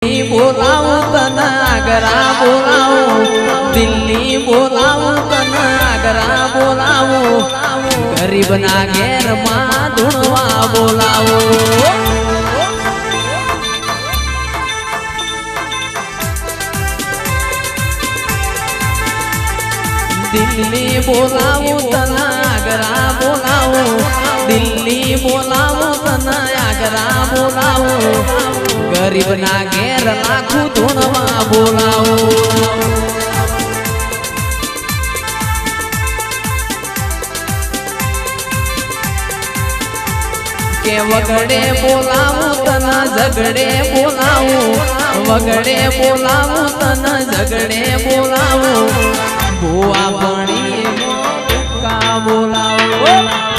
દિલ્હી બોલાવું તને આગ્રા બોલાવું દિલ્હી બોલાવું તને આગ્રા બોલાવું ગરીબના ઘેરમાં ધૂણવા બોલાવું દિલ્હી બોલાવું તને આગ્રા બોલાવું દિલ્હી બોલાવું તને આગ્રા બોલાવું ગરીબના ઘેર લાખું ધૂણવા બોલાવું કે વગડે બોલાવું તને ઝગડે બોલાવું વગડે બોલાવું તને ઝગડે બોલાવું ભુવા ભણી બોલાવો